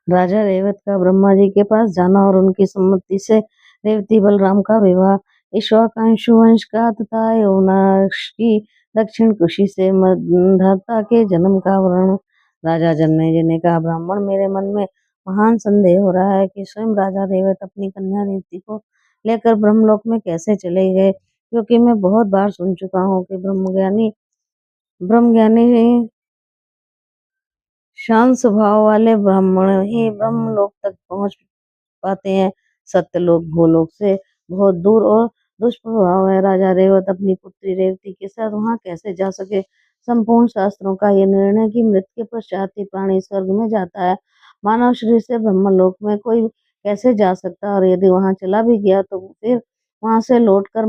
राजा रेवत का ब्रह्मा जी के पास जाना और उनकी सम्मति से रेवती बलराम का विवाह, इक्ष्वाकु वंश का तथा यमुनाक्ष की दक्षिण कुशी से मंधाता के जन्म का वर्णन। राजा जनमेजय जी ने कहा, ब्राह्मण, मेरे मन में महान संदेह हो रहा है कि स्वयं राजा रेवत अपनी कन्या रेवती को लेकर ब्रह्मलोक में कैसे चले गए, क्योंकि मैं बहुत बार सुन चुका हूँ कि ब्रह्मज्ञानी शांत स्वभाव वाले ब्राह्मण ही ब्रह्मलोक तक पहुंच पाते हैं। सत्यलोक भूलोक से बहुत दूर और दुष्प्रभाव है। राजा रेवत अपनी पुत्री रेवती के साथ वहां कैसे जा सके? संपूर्ण शास्त्रों का यह निर्णय कि मृत्यु के पश्चात ही प्राणी स्वर्ग में जाता है। मानव शरीर से ब्रह्मलोक में कोई कैसे जा सकता, और यदि वहां चला भी गया तो फिर वहां से लौटकर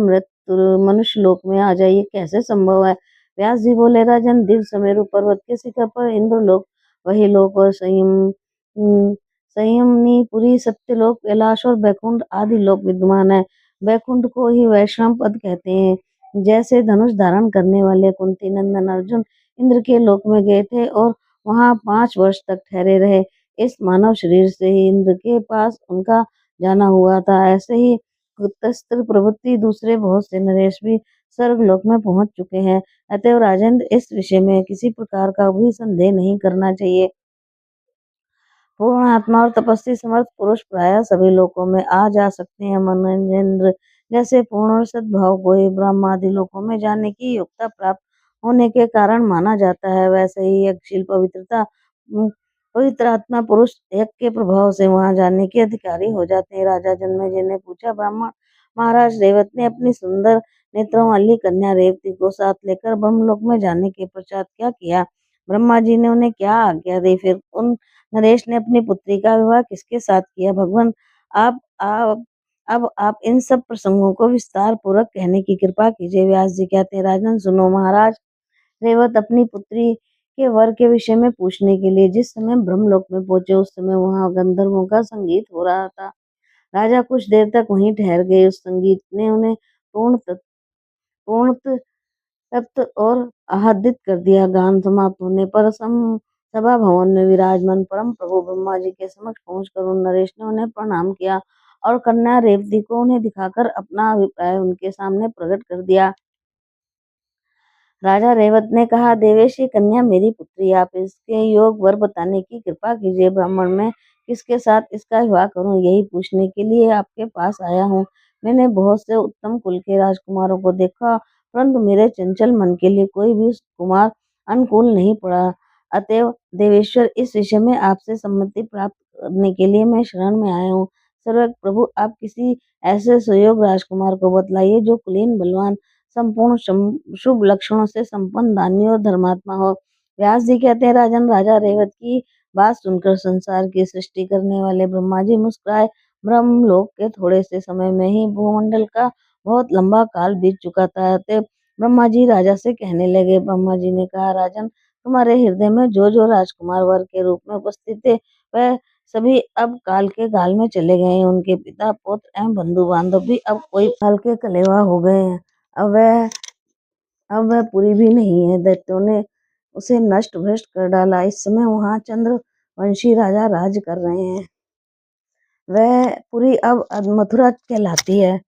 मनुष्य लोक में आ जाए, ये कैसे संभव है? व्यास जी बोले, राजन, दिव्य समेरु पर्वत के शिखर पर इंद्रलोक, वही लोक और संयमनीपुरी, सत्यलोक, कैलाश और बैकुंठ आदि लोक विद्यमान है। बैकुंठ को ही वैष्णव पद कहते हैं। जैसे धनुष धारण करने वाले कुंती नंदन अर्जुन इंद्र के लोक में गए थे और वहां 5 वर्ष तक ठहरे रहे, इस मानव शरीर से ही इंद्र के पास उनका जाना हुआ था। ऐसे ही कुतस्त्र प्रवृत्ति दूसरे बहुत से नरेश भी स्वर्गलोक में पहुंच चुके हैं। अतएव राजेंद्र, इस विषय में किसी प्रकार का भी संदेह नहीं करना चाहिए। पूर्ण आत्मा और तपस्वी समर्थ पुरुष प्रायः सभी लोकों में आ जा सकते हैं। मनोजेंद्र, जैसे पूर्ण और सद्भाव को ही ब्रह्मादि लोकों में जाने की योग्यता प्राप्त होने के कारण माना जाता है, वैसे ही यज्ञशील पवित्र आत्मा पुरुष यज्ञ के प्रभाव से वहां जाने के अधिकारी हो जाते हैं। राजा जनमेजय ने पूछा, ब्राह्मण, महाराज रेवत ने अपनी सुंदर नेत्रों वाली कन्या रेवती को साथ लेकर ब्रह्मलोक में जाने के पश्चात क्या किया? ब्रह्मा जी ने उन्हें क्या आज्ञा दी? फिर उन नरेश ने अपनी पुत्री का विवाह किसके साथ किया? भगवान, आप अब आप इन सब प्रसंगों को विस्तार पूर्वक कहने की कृपा कीजिए। व्यास जी कहते हैं, राजन सुनो, महाराज रेवत अपनी पुत्री के वर के विषय में पूछने के लिए जिस समय ब्रह्मलोक में पहुंचे, उस समय वहां गंधर्वों का संगीत हो रहा था। राजा कुछ देर तक वहीं ठहर गए। उस संगीत ने उन्हें पूर्ण तप्त और आह्लादित कर दिया। गान समाप्त होने पर सभा भवन में विराजमान परम प्रभु ब्रह्मा जी के समक्ष पहुंचकर उन नरेश ने उन्हें प्रणाम किया और कन्या रेवती को उन्हें दिखाकर अपना अभिप्राय उनके सामने प्रकट कर दिया। राजा रेवत ने कहा, देवेशी कन्या मेरी पुत्री, आप इसके योग वर बताने की कृपा कीजिए। ब्राह्मण, मैं किसके साथ इसका विवाह करूं, यही पूछने के लिए आपके पास आया हूँ। मैंने बहुत से उत्तम कुल के राजकुमारों को देखा, परंतु मेरे चंचल मन के लिए कोई भी कुमार अनुकूल नहीं पड़ा। अतएव देवेश्वर, इस विषय में आपसे सम्मति प्राप्त करने के लिए मैं शरण में आया हूँ। सर्व प्रभु, आप किसी ऐसे सुयोग राजकुमार को बतलाइए जो कुलीन, बलवान, संपूर्ण शुभ लक्षणों से संपन्न, दानी और धर्मात्मा हो। व्यास जी कहते हैं, राजन, राजा रेवत की बात सुनकर संसार की सृष्टि करने वाले ब्रह्मा जी मुस्कुराए। ब्रह्मलोक के थोड़े से समय में ही भूमंडल का बहुत लंबा काल बीत चुका था। अतः ब्रह्मा जी राजा से कहने लगे। ब्रह्मा जी ने कहा, राजन, तुम्हारे हृदय में जो जो राजकुमार वर के रूप में उपस्थित थे, वह सभी अब काल के काल में चले गए हैं। उनके पिता, पुत्र एवं बंधु बांधव भी अब कोई काल के कलेवा हो गए हैं। अब वह पूरी भी नहीं है। दैत्यों ने उसे नष्ट भ्रष्ट कर डाला। इस समय वहां चंद्रवंशी राजा राज कर रहे हैं। वह पूरी अब मथुरा कहलाती है।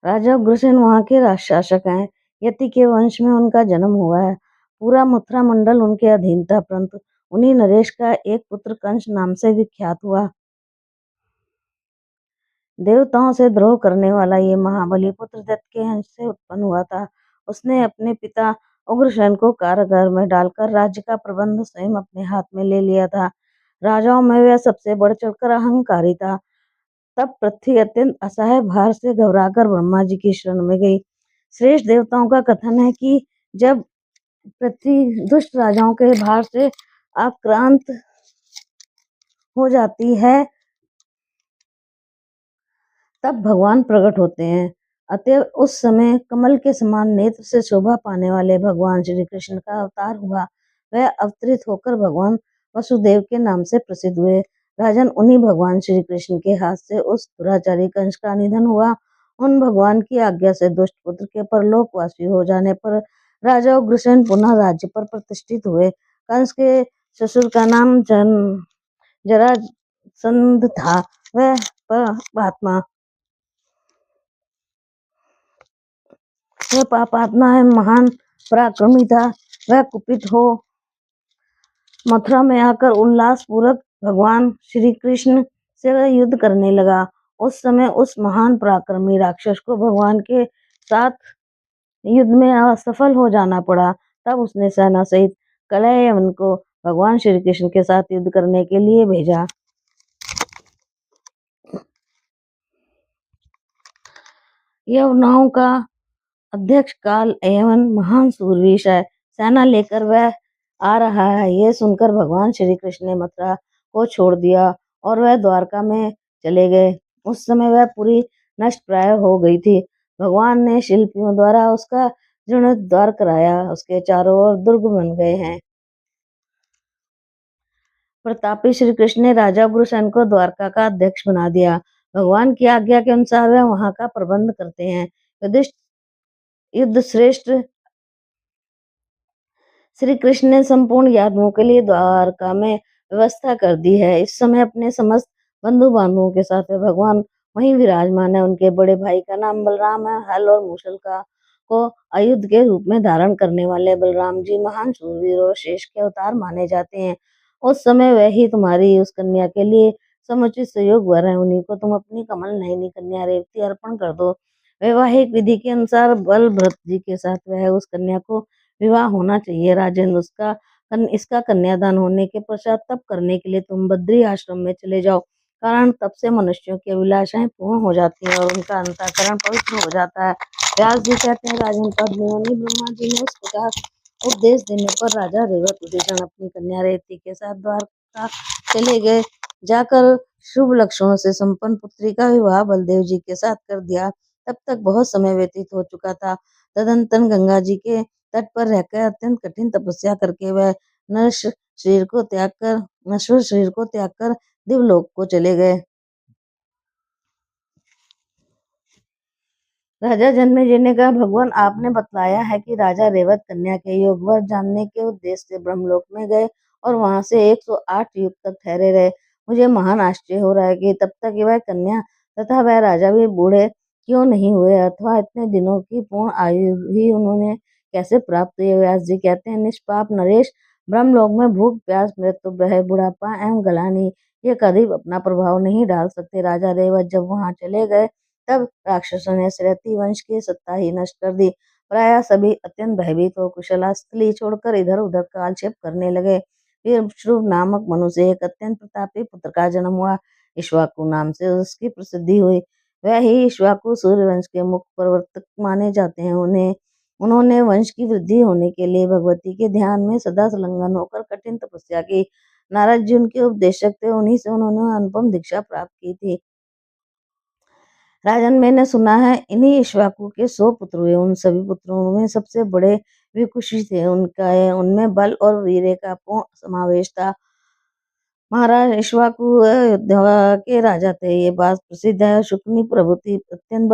राजा उग्रसेन वहां के शासक हैं। यति के वंश में उनका जन्म हुआ है। पूरा मथुरा मंडल उनके अधीन था, परंतु उन्हीं नरेश का एक पुत्र कंस नाम से विख्यात हुआ। देवताओं से द्रोह करने वाला ये महाबली पुत्र दत्त के अंश से उत्पन्न हुआ था। उसने अपने पिता उग्रसेन को कारागार में डालकर राज्य का प्रबंध स्वयं अपने हाथ में ले लिया था। राजाओं में वह सबसे बढ़ चढ़कर अहंकारी था। तब पृथ्वी अत्यंत असहाय भार से घबराकर ब्रह्मा जी की शरण में गई। श्रेष्ठ देवताओं का कथन है कि जब पृथ्वी दुष्ट राजाओं के भार से आक्रांत हो जाती है, तब भगवान प्रकट होते हैं। अतएव उस समय कमल के समान नेत्र से शोभा पाने वाले भगवान श्री कृष्ण का अवतार हुआ। वह अवतरित होकर भगवान वसुदेव के नाम से प्रसिद्ध हुए। राजन, उन्हीं भगवान श्री कृष्ण के हाथ से उस दुराचारी कंस का निधन हुआ। उन भगवान की आज्ञा से दुष्ट पुत्र के परलोकवासी हो जाने पर राजा उग्रसेन पुनः राज्य पर प्रतिष्ठित हुए। कंस के ससुर का नाम जरासंध था। वह पापात्मा है, महान पराक्रमी था। वह कुपित हो मथुरा में आकर उल्लास पूर्वक भगवान श्री कृष्ण से युद्ध करने लगा। उस समय उस महान पराक्रमी राक्षस को भगवान के साथ युद्ध में असफल हो जाना पड़ा। तब उसने सेना सहित कलयवन को भगवान श्री कृष्ण के साथ युद्ध करने के लिए भेजा। यवनाओं का अध्यक्ष काल एवं महान सूरवीर है, सेना लेकर वह आ रहा है। यह सुनकर भगवान श्री कृष्ण ने मथुरा को छोड़ दिया और वह द्वारका में चले गए। उस समय वह पूरी नष्ट प्राय हो गई थी। भगवान ने शिल्पियों द्वारा उसका जीर्णोद्धार कराया। उसके चारों ओर दुर्ग बन गए हैं। प्रतापी श्री कृष्ण ने राजा उग्रसेन को द्वारका का अध्यक्ष बना दिया। भगवान की आज्ञा के अनुसार वह वहां का प्रबंध करते हैं। युद्ध श्रेष्ठ श्री कृष्ण ने संपूर्ण यादवों के लिए द्वारका में व्यवस्था कर दी है। इस समय अपने समस्त बंधु बांधवों के साथ भगवान वहीं विराजमान है। उनके बड़े भाई का नाम बलराम है। हल और मूसल को आयुध के रूप में धारण करने वाले बलराम जी महान शूरवीर और शेष के अवतार माने जाते हैं। उस समय वह ही तुम्हारी उस कन्या के लिए समुचित सहयोग वर है। उन्हीं को तुम अपनी कमल नयनी कन्या रेवती अर्पण कर दो। वैवाहिक विधि के अनुसार बलभद्र जी के साथ वह उस कन्या को विवाह होना चाहिए। राजेंद्र, इसका कन्यादान होने के पश्चात तप करने के लिए तुम बद्री आश्रम में चले जाओ। कारण तप से मनुष्यों की अभिलाषाएं पूर्ण हो जाती है और उनका अंतःकरण पवित्र हो जाता है। व्यास जी कहते हैं, राजन पद्मिनी ब्रह्मा जी ने उस प्रकार उपदेश देने पर राजा रेवतीभूषण अपनी कन्या रेवती के साथ द्वारका चले गए। जाकर शुभ लक्षणों से संपन्न पुत्री का विवाह बलदेव जी के साथ कर दिया। तब तक बहुत समय व्यतीत हो चुका था। तदंतर गंगा जी के तट पर रहकर अत्यंत कठिन तपस्या करके वह नश्वर शरीर को त्याग कर दिवलोक को चले गए। राजा जनमेजय ने कहा, भगवान, आपने बतलाया है कि राजा रेवत कन्या के योग वर जानने के उद्देश्य से ब्रह्मलोक में गए और वहां से 108 युग तक ठहरे रहे। मुझे महान आश्चर्य हो रहा है कि तब तक वह कन्या तथा वह राजा भी बूढ़े क्यों नहीं हुए, अथवा इतने दिनों की पूर्ण आयु ही उन्होंने कैसे प्राप्त हुई। व्यास जी कहते हैं, निष्पाप नरेश, ब्रह्मलोक में भूख, प्यास, मृत्यु, भय, बुढ़ापा एवं गलानी ये कभी अपना प्रभाव नहीं डाल सकते। राजा रेवत जब वहां चले गए तब राक्षसों ने श्रेती वंश की सत्ता ही नष्ट कर दी। प्राय सभी अत्यंत भयभीत हो कुशलास्थली छोड़कर इधर उधर कालक्षेप करने लगे। फिर श्रुव नामक मनु से एक अत्यंत प्रतापी पुत्र का जन्म हुआ। इक्ष्वाकु नाम से उसकी प्रसिद्धि हुई। वह ही इक्ष्वाकु सूर्य वंश के मुख्य प्रवर्तक माने जाते हैं। उन्होंने वंश की वृद्धि होने के लिए भगवती के ध्यान में सदा संलग्न होकर कठिन तपस्या की। नारद जी उनके उपदेशक थे। उन्हीं से उन्होंने अनुपम दीक्षा प्राप्त की थी। राजन, मैंने सुना है इन्हीं इक्ष्वाकु के 100 पुत्र हुए। उन सभी पुत्रों में सबसे बड़े विकुशी थे। उनमें बल और वीर्य का पूर्ण समावेश था। महाराज इक्ष्वाकु अयोध्या के राजा थे। ये बात प्रसिद्ध है। शुकनी प्रभुति अत्यंत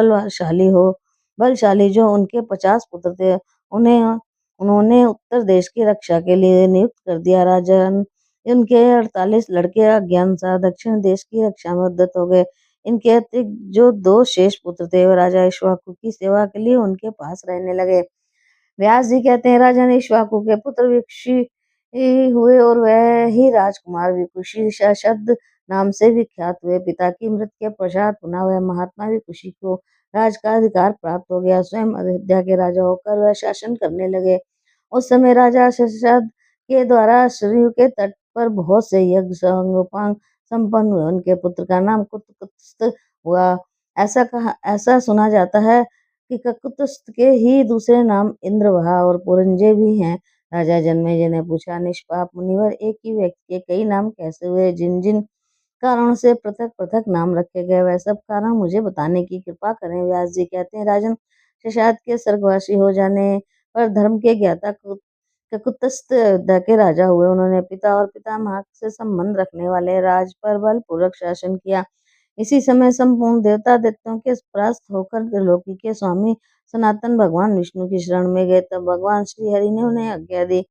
बलशाली जो उनके 50 पुत्र थे, उन्होंने उत्तर देश की रक्षा के लिए नियुक्त कर दिया। राजन, उनके 48 लड़के अज्ञानसार दक्षिण देश की रक्षा में उद्यत हो गए। इनके अतिरिक्त जो 2 शेष पुत्र थे, वे राजा इक्ष्वाकु की सेवा के लिए उनके पास रहने लगे। व्यास जी कहते हैं, राजा इक्ष्वाकु के पुत्र विकुशी हुए और वह ही राजकुमार विकुशी शब्द नाम से विख्यात हुए। पिता की मृत्यु के पश्चात पुनः वह महात्मा विकुशी को राज का अधिकार प्राप्त हो गया। स्वयं अयोध्या के राजा होकर वह शासन करने लगे। उस समय राजा शशद के द्वारा सरयू के तट पर बहुत से यज्ञ संगोपांग संपन्न हुए। उनके पुत्र का नाम कुतकुत्स्त हुआ। ऐसा सुना जाता है कि ककुतुस्त के ही दूसरे नाम इंद्रवाह और पुरंजय भी हैं। राजा जनमेजय ने पूछा, निष्पाप मुनिवर, एक ही व्यक्ति के कई नाम कैसे हुए? जिन जिन कारणों से पृथक पृथक नाम रखे गए, वह सब कारण मुझे बताने की कृपा करें। व्यास जी कहते हैं, राजन, शशाद के स्वर्गवासी हो जाने पर धर्म के ज्ञाता ककुतस्थ अयोध्या के राजा हुए। उन्होंने पिता और पितामह से संबंध रखने वाले राज पर बलपूर्वक शासन किया। इसी समय संपूर्ण देवता दैत्यों के परास्त होकर त्रिलोकी के स्वामी सनातन भगवान विष्णु की शरण में गए। तब भगवान श्री हरि ने उन्हें आज्ञा दी।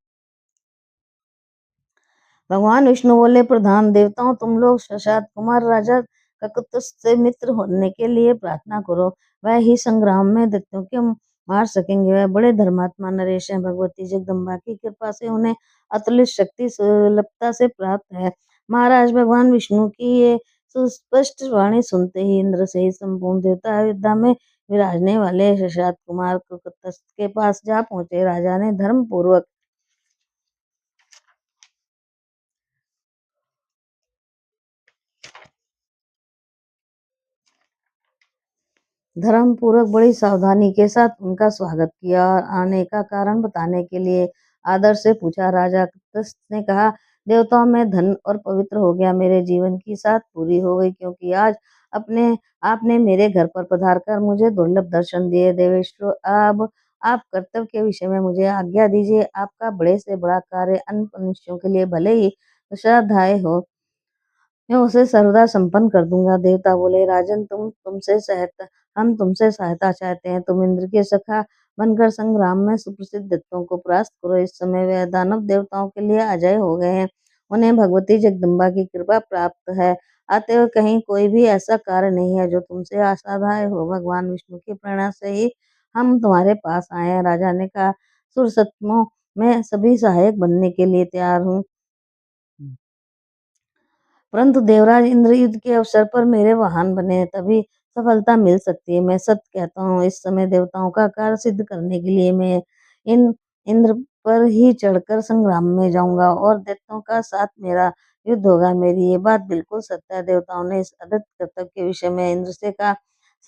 भगवान विष्णु बोले, प्रधान देवताओं, तुम लोग शशात कुमार राजा ककुतस्थ से मित्र होने के लिए प्रार्थना करो। वह ही संग्राम में दैत्यों के मार सकेंगे। वह बड़े धर्मात्मा नरेश हैं। भगवती जगदम्बा की कृपा से उन्हें अतुलित शक्ति सुलभता से प्राप्त है। महाराज, भगवान विष्णु की ये सुस्पष्ट वाणी सुनते ही इंद्र सहित संपूर्ण देवता अयोध्या में विराजने वाले शशात कुमार ककुतस्थ के पास जा पहुंचे। राजा ने धर्म पूर्वक बड़ी सावधानी के साथ उनका स्वागत किया और आने का कारण बताने के लिए आदर से पूछा। राजा ककुतस्थ ने कहा, देवताओं में धन और पवित्र हो गया। मेरे जीवन की साथ पूरी हो गई, क्योंकि आज अपने आपने मेरे घर पर पधार कर मुझे दुर्लभ दर्शन दिए। देवेश्वर, अब आप कर्तव्य के विषय में मुझे आज्ञा दीजिए। आपका बड़े से बड़ा कार्य अन्य मनुष्यों के लिए भले ही श्रद्धाएं हो, मैं उसे सर्वदा संपन्न कर दूंगा। देवता बोले, राजन, हम तुमसे सहायता चाहते हैं। तुम इंद्र के सखा बनकर संग्राम में सुप्रसिद्ध दैत्यों को परास्त करो। इस समय वे दानव देवताओं के लिए अजय हो गए हैं। उन्हें भगवती जगदम्बा की कृपा प्राप्त है। अतएव कहीं कोई भी ऐसा कार्य नहीं है जो तुमसे असाध्य हो। भगवान विष्णु की प्रेरणा से ही हम तुम्हारे पास आए हैं। राजा ने कहा, सुरसत्तमों, मैं सभी सहायक बनने के लिए तैयार हूँ, परंतु देवराज इंद्र युद्ध के अवसर पर मेरे वाहन बने, तभी सफलता मिल सकती है। मैं सत्य कहता हूँ, इस समय देवताओं का कार्य सिद्ध करने के लिए मैं इन इंद्र पर ही चढ़कर संग्राम में जाऊंगा और दैत्यों का साथ मेरा युद्ध होगा। मेरी ये बात बिल्कुल सत्य है। देवताओं ने इस अदृत कर्तव्य के विषय में इंद्र से कहा,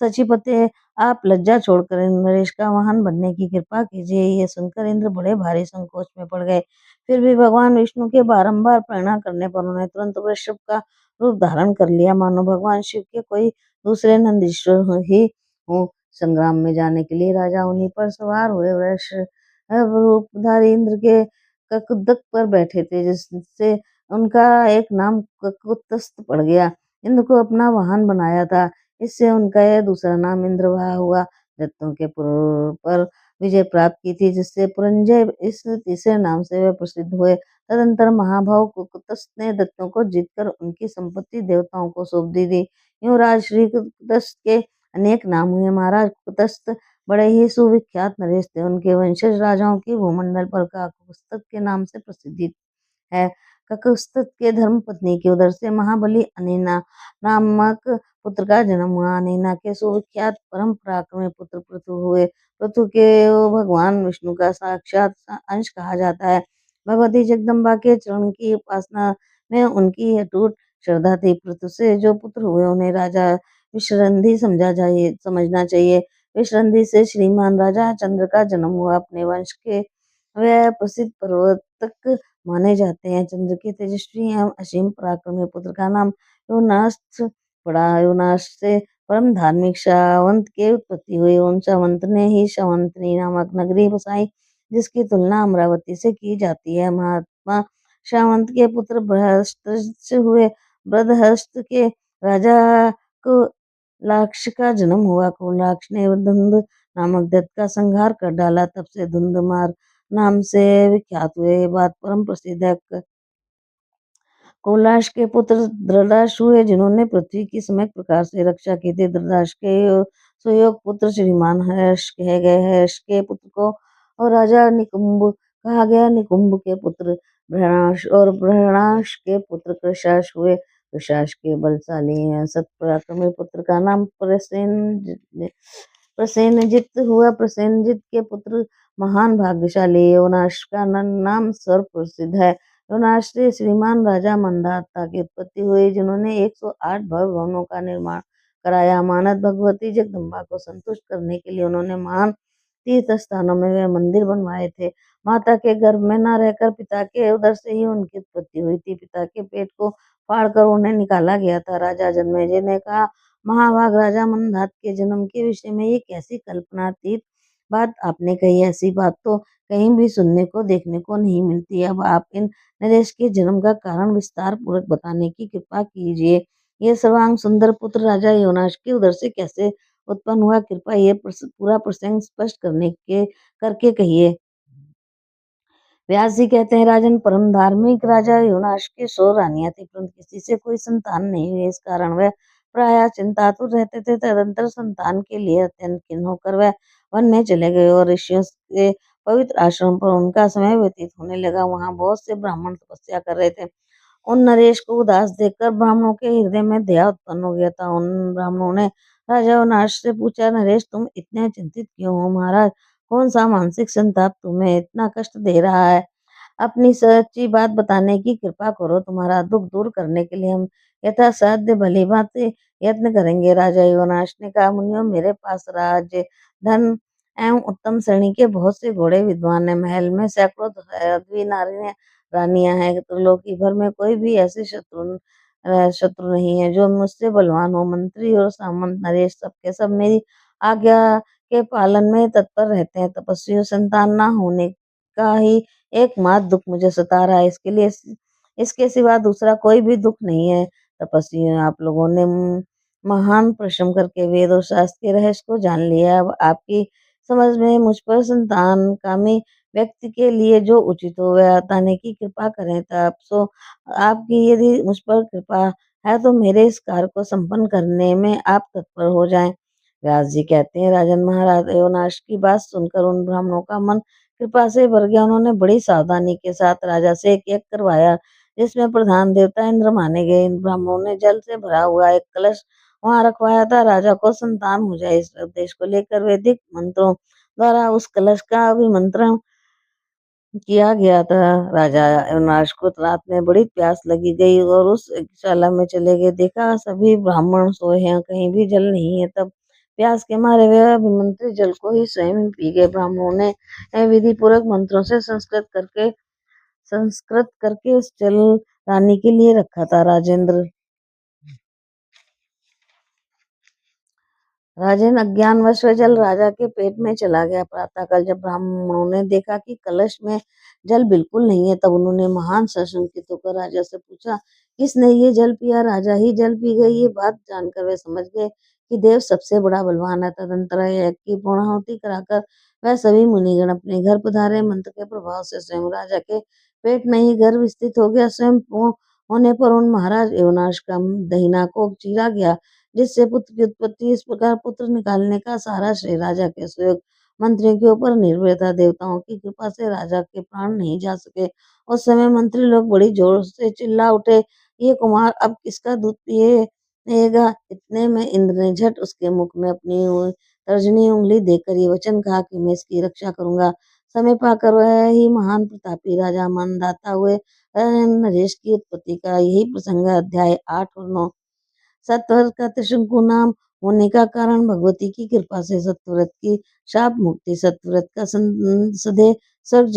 सचिपते, आप लज्जा छोड़कर नरेश का वाहन बनने की कृपा कीजिए। ये सुनकर इंद्र बड़े भारी संकोच में पड़ गए। फिर भी भगवान विष्णु के बारंबार प्रेरणा करने पर उन्होंने तुरंत वृषभ का रूप धारण कर लिया, मानो भगवान शिव के कोई दूसरे नंदीश्वर ही हो। संग्राम में जाने के लिए राजा उन्हीं पर सवार हुए। वृषभ रूपधारी इंद्र के ककुदक पर बैठे थे, जिससे उनका एक नाम ककुतस्थ पड़ गया। इंद्र को अपना वाहन बनाया था, इससे उनका यह दूसरा नाम इंद्रवाह हुआ। दैत्यों के पर विजय प्राप्त की थी, जिससे पुरंजय इस तीसरे नाम से वे प्रसिद्ध हुए। तदंतर महाभाव कुतस्थ ने दैत्यों को जीतकर उनकी संपत्ति देवताओं को सौंप दी थी। यूं राज श्री कुतस्थ के अनेक नाम हुए। महाराज कुतस्थ बड़े ही सुविख्यात नरेश थे। उनके वंशज राजाओं की भूमंडल पर का कुतस्थ के नाम से प्रसिद्धि है। ककुत्स्थ के धर्म पत्नी के उदर से महाबली अनीना नामक पुत्र का जन्म हुआ। अनीना के सुविख्यात परम पराक्रमी पुत्र पृथु हुए। पृथु के भगवान विष्णु का साक्षात अंश कहा जाता है। भगवती जगदम्बा के चरण की उपासना में उनकी अटूट श्रद्धा थी। पृथु से जो पुत्र हुए उन्हें राजा विश्रंधी समझना चाहिए। विश्रंधी से श्रीमान राजा चंद्र का जन्म हुआ। अपने वंश के वे प्रसिद्ध प्रवर्तक माने जाते हैं। चंद्र के तेजस्वी एवं असीम पराक्रमी पुत्र का नाम योनास पड़ा। योनास से परम धार्मिक शावंत की उत्पत्ति हुई। उन शावंत ने ही शावंतनी नामक नगरी बसाई, जिसकी तुलना अमरावती से की जाती है। महात्मा शावंत के पुत्र बृहस्पति हुए। बृहस्पत के राजा को लाक्ष का जन्म हुआ। कुलाक्ष ने धुंध नामक दैत्य का संहार कर डाला। तब से धुंधमार नाम से विख्यात हुए। ये बात परम प्रसिद्ध है। कोलाश के पुत्र धृतराष्ट्र हुए, जिन्होंने पृथ्वी की सम्यक प्रकार से रक्षा की थी। धृतराष्ट्र के सुयोग पुत्र श्रीमान हर्ष कहे गए। हर्ष के पुत्र को और राजा निकुंभ कहा गया। निकुंभ के पुत्र बृहणाश और बृहणाश के पुत्र कृशाश हुए। कृशाश के बलशाली सत्पराक्रमी पुत्र का नाम प्रसेनजित हुआ। प्रसेनजित के पुत्र महान भाग्यशाली योनाश का नाम सर्व प्रसिद्ध है। योनाश से श्रीमान राजा मंदाता की उत्पत्ति हुई, जिन्होंने 108 भव्य भवनों का निर्माण कराया। मानद भगवती जगदम्बा को संतुष्ट करने के लिए उन्होंने महान तीर्थ स्थानों में वे मंदिर बनवाए थे। माता के गर्भ में न रहकर पिता के उदर से ही उनकी उत्पत्ति हुई थी। पिता के पेट को फाड़कर उन्हें निकाला गया था। राजा जन्मेजय ने कहा, महाभाग राजा मंदात के जन्म के विषय में ये कैसी कल्पनातीत बात आपने कही, ऐसी बात तो कहीं भी सुनने को देखने को नहीं मिलती। अब आप इन नरेश के जन्म का कारण विस्तार पूर्वक बताने की कृपा कीजिए। ये सर्वांग सुंदर पुत्र राजा योनाश के उदर से कैसे उत्पन्न हुआ? कृपया ये पूरा प्रसंग स्पष्ट करके कहिए। व्यास जी कहते हैं, राजन, परम धार्मिक राजा योनाश की 100 रानियां थी, परंतु किसी से कोई संतान नहीं हुई। इस कारण वह प्रायः चिंतातुर रहते थे। तदंतर संतान के लिए अत्यंत खिन्न होकर वह वन में चले गए और ऋषियों के पवित्र आश्रम पर उनका समय व्यतीत होने लगा। वहां बहुत से ब्राह्मण तपस्या कर रहे थे। उन नरेश को उदास देखकर ब्राह्मणों के हृदय में दया उत्पन्न हो गया था। उन ब्राह्मणों ने राजा योनाश से पूछा, नरेश, तुम इतने चिंतित क्यों हो? महाराज, कौन सा मानसिक संताप तुम्हें इतना कष्ट दे रहा है? अपनी सच्ची बात बताने की कृपा करो। तुम्हारा दुख दूर करने के लिए हम यथासाध्य भली भांति यत्न करेंगे। राजा योनाश ने कहा, मुनियों, मेरे पास राज्य, धन एवं उत्तम श्रेणी के बहुत से घोड़े विद्वान है। महल में सैकड़ों साध्वी नारियां रानियां हैं। त्रिलोकी भर में कोई भी ऐसे शत्रु नहीं है जो मुझसे बलवान हो। मंत्री और सामंत नरेश सबके सब मेरी आज्ञा के पालन में तत्पर रहते हैं। तपस्वियों, संतान न होने का ही एकमात्र दुख मुझे सता रहा है। इसके सिवा दूसरा कोई भी दुख नहीं है। तपस्वियों, आप लोगों ने महान परिश्रम करके वेद और शास्त्र के रहस्य को जान लिया। अब आपकी समझ में मुझ पर संतान कामी व्यक्ति के लिए जो उचित हो वह बताने की कृपा करें। तब सो आपकी यदि मुझ पर कृपा है तो मेरे इस कार्य को संपन्न करने में आप तत्पर हो जाएं। व्यास जी कहते हैं, राजन, महाराज योनाश की बात सुनकर उन ब्राह्मणों का मन कृपा से भर गया। उन्होंने बड़ी सावधानी के साथ राजा से एक यज्ञ करवाया, जिसमें प्रधान देवता इंद्र माने गए। इन ब्राह्मणों ने जल से भरा हुआ एक कलश वहां रखवाया था। राजा को संतान हो जाए, इस उद्देश्य को लेकर वैदिक मंत्रों द्वारा उस कलश का अभिमंत्रण किया गया था। राजा अविनाश को रात में बड़ी प्यास लगी गई और उस शाला में चले गए। देखा सभी ब्राह्मण सोए हैं, कहीं भी जल नहीं है। तब प्यास के मारे वे अभिमंत्रित जल को ही स्वयं ही पी गए। ब्राह्मणों ने विधि पूर्वक मंत्रों से संस्कृत करके उस जल रानी के लिए रखा था। राजन, अज्ञानवश वह जल राजा के पेट में चला गया। प्रातःकाल जब ब्राह्मणों ने देखा कि कलश में जल बिल्कुल नहीं है, तब उन्होंने महान सशंकित होकर राजा से पूछा, किसने ये जल पिया? राजा ही जल पी गए। ये बात जानकर वे समझ गए कि देव सबसे बड़ा बलवान है। तदंतर यज्ञ की पूर्णाहुति कराकर वह सभी मुनिगण अपने घर पधारे। मंत्र के प्रभाव से स्वयं राजा के पेट में ही गर्भ स्थित हो गया। स्वयं पूर्ण होने पर उन महाराज योनाश का दहिना कोख चीरा गया, जिससे पुत्र की उत्पत्ति। इस प्रकार पुत्र निकालने का सारा श्रेय राजा के सुयोग मंत्रियों के ऊपर निर्भर था। देवताओं की कृपा से राजा के प्राण नहीं जा सके। उस समय मंत्री लोग बड़ी जोर से चिल्ला उठे, ये कुमार अब किसका दूध पिएगा? इतने में इंद्र ने झट उसके मुख में अपनी तर्जनी उंगली देकर ये वचन कहा कि मैं इसकी रक्षा करूंगा। समय पाकर वह ही महान प्रतापी राजा मानदाता हुए। नरेश की उत्पत्ति का यही प्रसंग है। अध्याय 8 और 9। सत्वर का त्रिशंकु नाम होने का कारण भगवती की कृपा से सत्यव्रत की शाप मुक्ति। सत्यव्रत का सधे स्वर्ग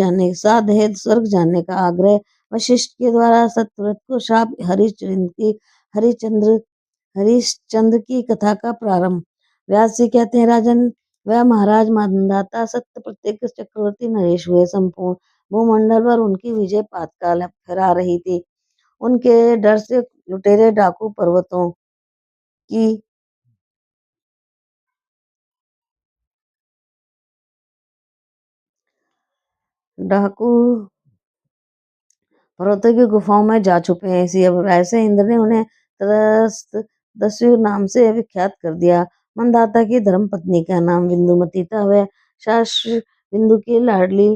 जाने का आग्रह वशिष्ठ के द्वारा सत्यव्रत को शाप। हरिश्चंद्र हरिश्चंद्र की कथा का प्रारंभ। व्यास जी कहते हैं, राजन, वह महाराज मानदाता सत्य प्रत्येक चक्रवर्ती नरेश हुए। संपूर्ण भूमंडल पर उनकी विजय पातकाल फहरा रही थी। उनके डर से लुटेरे डाकू पर्वतों की डाकू पर्वतों की गुफाओं में जा छुपे हैं। इसी अब ऐसे इंद्र ने उन्हें दस्यु नाम से विख्यात कर दिया। मंदाता की धर्म पत्नी का नाम बिंदुमती था। वह शास्त्र बिंदु की लाडली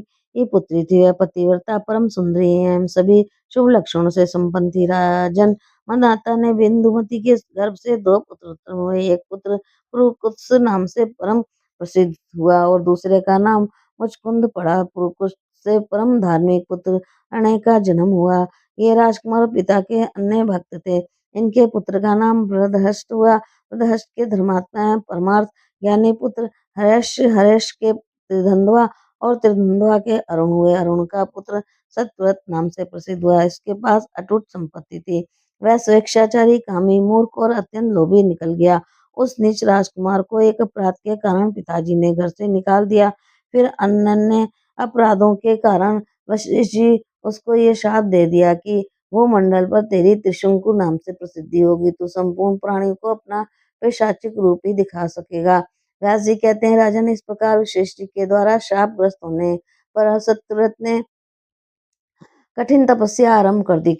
पुत्री थी। वह पतिव्रता, परम सुंदरी एवं सभी शुभ लक्षणों से संपन्न थी। राजन, मंदाता ने बिंदुमती के गर्भ से 2 पुत्र उत्पन्न हुए। एक पुत्र पुरुकुत्स नाम से परम प्रसिद्ध हुआ और दूसरे का नाम मुचकुंद पड़ा। पुरुकुत्स से परम धार्मिक पुत्र अनय का जन्म हुआ। ये राजकुमार पिता के अन्य भक्त थे। इनके पुत्र का नाम बृहदहस्त हुआ। बृहदहस्त के धर्मात्मा एवं परमार्थ ज्ञानी पुत्र हर्ष के त्रिधंधवा और त्रिधंधवा के अरुण हुए। अरुण का पुत्र सत्यव्रत नाम से प्रसिद्ध हुआ। इसके पास अटूट संपत्ति थी। वह स्वेच्छाचारी, कामी, मूर्ख और अत्यंत लोभी निकल गया। उस नीच राजकुमार को एक अपराध के कारण पिताजी ने घर से निकाल दिया। फिर अन्य अपराधों के कारण वशिष्ठ जी उसको ये शाप दे दिया कि वो मंडल पर तेरी त्रिशंकु नाम से प्रसिद्धि होगी, तू संपूर्ण प्राणियों को अपना पैशाचिक रूप ही दिखा सकेगा। व्यास जी कहते हैं, राजन, इस प्रकार वशिष्ठ जी के द्वारा शापग्रस्त होने पर सत्यव्रत ने कठिन तपस्या आरंभ कर दी।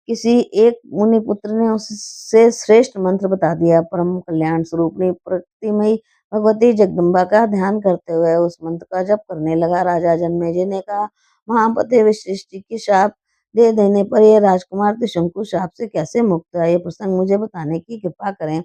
किसी एक मुनि पुत्र ने उससे श्रेष्ठ मंत्र बता दिया। परम कल्याण स्वरूपनी प्रतिमयी भगवती जगदम्बा का ध्यान करते हुए उस मंत्र का जप करने लगा। राजा जन्मेजय ने कहा, महापते वशिष्ठ जी की शाप दे देने पर यह राजकुमार त्रिशंकु शाप से कैसे मुक्त है? ये प्रसंग मुझे बताने की कृपा करें।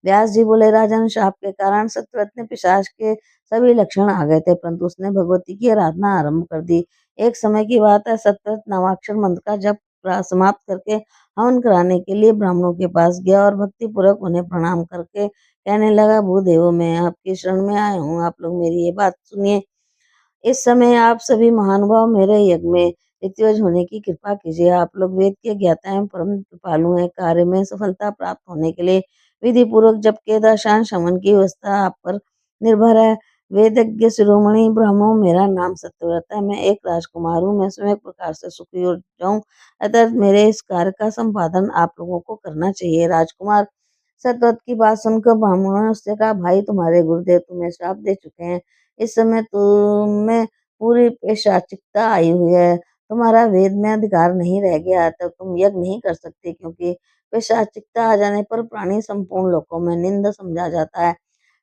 व्यास जी बोले, राजन, शाप के कारण सत्यव्रत ने पिशाच के सभी लक्षण आ गए थे, परंतु उसने भगवती की आराधना आरंभ कर दी। एक समय की बात है, सत्यव्रत नामाक्षर मंत्र का जप समाप्त करके हवन कराने के लिए ब्राह्मणों के पास गया और भक्ति पूर्वक उन्हें प्रणाम करके कहने लगा, भूदेवो, मैं आपकी शरण में आया हूँ, आप लोग मेरी ये बात सुनिए। इस समय आप सभी महानुभाव मेरे यज्ञ में ऋत्विज होने की कृपा कीजिए। आप लोग वेद के ज्ञाता एवं परम कृपालु हैं। कार्य में सफलता प्राप्त होने के लिए विधि पूर्वक जप के दशांश शमन की व्यवस्था आप पर निर्भर है। वेदज्ञ शिरोमणि ब्राह्मणों, मेरा नाम सत्यव्रत है। मैं एक राजकुमार हूँ। मैं स्वयं एक प्रकार से सुखी हो जाऊं, अतः मेरे इस कार्य का संपादन आप लोगों को करना चाहिए। राजकुमार सत्यव्रत की बात सुनकर ब्राह्मणों ने उससे कहा, भाई, तुम्हारे गुरुदेव तुम्हें श्राप दे चुके हैं। इस समय तुम्हें पूरी पैशाचिकता आई हुई है। तुम्हारा वेद में अधिकार नहीं रह गया, तब तुम यज्ञ नहीं कर सकते, क्योंकि पैशाचिकता आ जाने पर प्राणी संपूर्ण लोकों में निंदा समझा जाता है।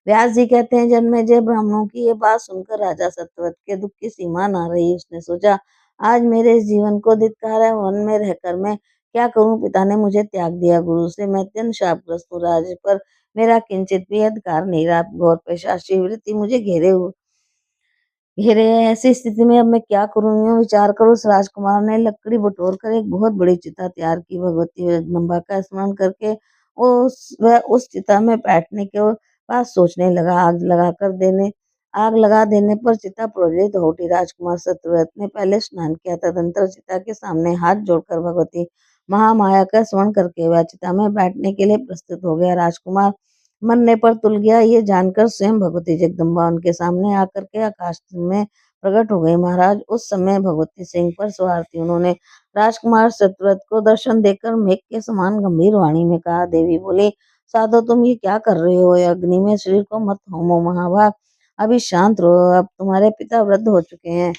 व्यास जी कहते हैं, जन्मेजय, ब्राह्मणों की ये बात सुनकर राजा सत्यव्रत के दुख की सीमा न रही। उसने सोचा, आज मेरे इस जीवन को धिक्कार है। वन में रहकर मैं क्या करूं? पिता ने मुझे त्याग दिया, गुरु से मैं अत्यंत शापग्रस्त हूँ, राज्य पर मेरा किंचित भी अधिकार नहीं रहा। घोर पैशाची वृत्ति मुझे घेरे है। ऐसी स्थिति में अब मैं क्या करूं? यूं विचार कर उस राजकुमार ने लकड़ी बटोर कर एक बहुत बड़ी चिता तैयार की। भगवती जगदम्बा का स्मरण करके वह उस चिता में बैठने के बाद सोचने लगा। आग लगा देने पर चिता प्रज्वलित हो उठी। राजकुमार सत्यव्रत ने पहले स्नान किया, तदंतर चिता के सामने हाथ जोड़कर भगवती महामाया का स्मरण करके वह चिता में बैठने के लिए प्रस्तुत हो गया। राजकुमार मरने पर तुल गया, ये जानकर स्वयं भगवती जगदम्बा उनके सामने आकर के आकाश में प्रकट हो गई। महाराज, उस समय भगवती सिंह पर सवार थी। उन्होंने राजकुमार सत्यव्रत को दर्शन देकर मेघ के समान गंभीर वाणी में कहा। देवी बोली, साधो, तुम ये क्या कर रहे हो? अग्नि में शरीर को मत होमो। महाभाग, अभी शांत रहो। अब तुम्हारे पिता वृद्ध हो चुके हैं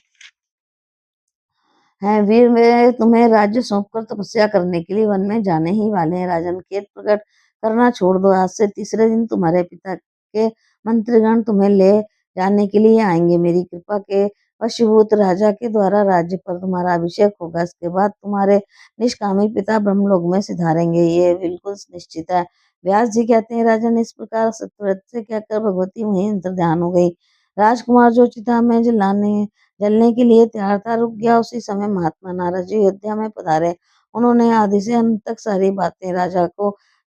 वीर, वे तुम्हें राज्य सौंपकर तपस्या करने के लिए वन में जाने ही वाले हैं। राजन, खेत प्रकट करना छोड़ दो। आज से तीसरे दिन तुम्हारे पिता के मंत्रीगण तुम्हें ले जाने के लिए आएंगे। मेरी कृपा के वशीभूत राजा के द्वारा राज्य पर तुम्हारा अभिषेक होगा। इसके बाद तुम्हारे निष्कामी पिता ब्रह्मलोक में सिधारेंगे, ये बिल्कुल निश्चित है। व्यास जी कहते हैं, राजन, इस प्रकार सत्यव्रत से कहकर भगवती वहीं अंतर्ध्यान हो गई। राजकुमार जो चिता में जलने के लिए तैयार था, रुक गया। उसी समय महात्मा नारद जी अयोध्या में पधारे। उन्होंने आदि से अंत तक सारी बातें राजा को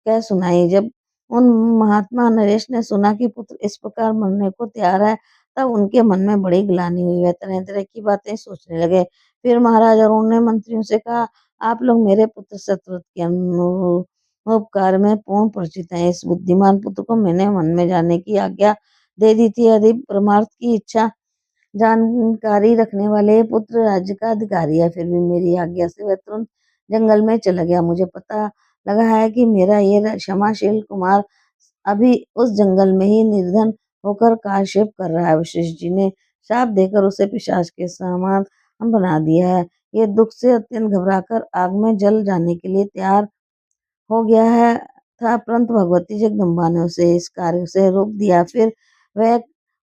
कह सुनाई। जब उन महात्मा नरेश ने सुना कि पुत्र इस प्रकार मरने को तैयार है, तब उनके मन में बड़ी ग्लानि हुई। वह तरह तरह की बातें सोचने लगे। फिर महाराज अरुण ने मंत्रियों से कहा, आप लोग मेरे पुत्र सत्यव्रत के उपकार में पूर्ण परिचित हैं। इस बुद्धिमान पुत्र को मैंने वन में जाने की आज्ञा दे दी थी। यदि परमार्थ की इच्छा जानकारी रखने वाले पुत्र राज्य का अधिकारी है, फिर भी मेरी आज्ञा से वह तुरंत जंगल में चला गया। मुझे पता लगा है कि मेरा ये क्षमाशील कुमार अभी उस जंगल में ही निर्धन होकर कालक्षेप कर रहा है। वशिष्ठ जी ने शाप देकर उसे पिशाच के समान बना दिया है। ये दुख से अत्यंत घबराकर आग में जल जाने के लिए तैयार हो गया है था, परंतु भगवती जगदम्बा ने उसे इस कार्य से रोक दिया। फिर वह